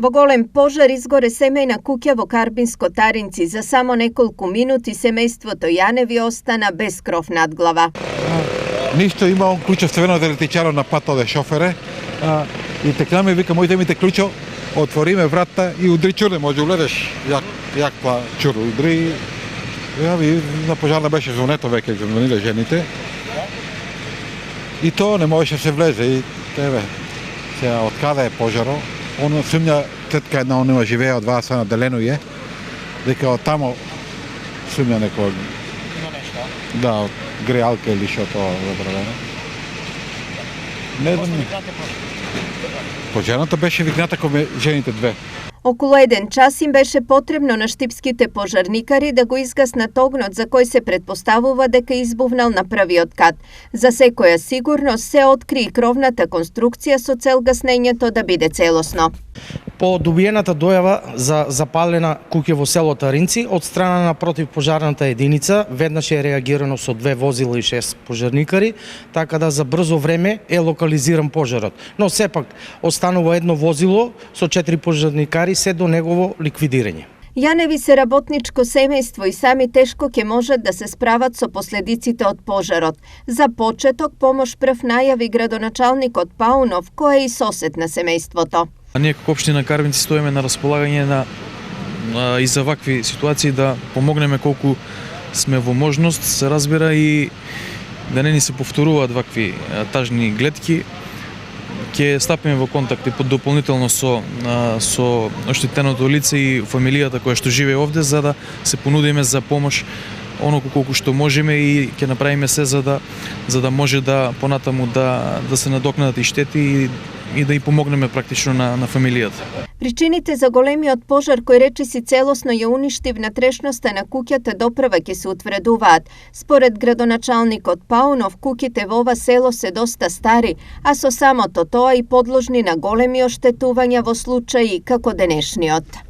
Во голем пожар изгоре семејна куќа во Карпинско-Таринци. За само неколку минути семејството Јаневи остана без кров над глава. Ништо има, он клучо ставено да ретичаро на пат оде шофере. И текна ми вика, мојте мите клучо, отвориме врата и удри чур, не може уледеш. Јак чур удри. Јави, на пожарна беше звонето веќе, звониле жените. И то не можеше се влезе. И тебе, сега, од каде е пожаро? Оно сумња, тетка една онема живее од вас на Делено е, дека од тамо сумња некој... Има нешто? Да, од греалка или што тоа забравено. Не знам. Пожарната беше викната кога жените две. Околу 1 час им беше потребно на штипските пожарникари да го изгаснат огнот за кој се предпоставува дека избувнал на првиот кат. За секоја сигурност се откри и кровната конструкција со цел гаснењето да биде целосно. По добиената дојава за запалена куќа во село Таринци, од страна на противпожарната единица, веднаш е реагирано со 2 возила и 6 пожарникари, така да за брзо време е локализиран пожарот. Но сепак останува едно возило со 4 пожарникари се до негово ликвидирање. Јаневи се работничко семејство и сами тешко ќе можат да се справат со последиците од пожарот. За почеток помош прв најави градоначалникот Паунов, кој е и сосед на семејството. Ние како општина Карвинци стоиме на располагање и за вакви ситуации да помогнеме колку сме во можност, се разбира, и да не ни се повторуваат вакви тажни гледки. Ќе стапиме во контакт и дополнително со оштетеното лице и фамилијата која што живее овде, за да се понудиме за помош оноку колку што можеме и ќе направиме се за да може да понатаму да се надокнадат и штети и да и помогнеме практично на фамилијата. Причините за големиот пожар кој речиси целосно ја уништи внатрешноста на куќата допрва ќе се утвредуваат. Според градоначалникот Паунов, куќите во ова село се доста стари, а со самото тоа и подложни на големи оштетувања во случаи како денешниот.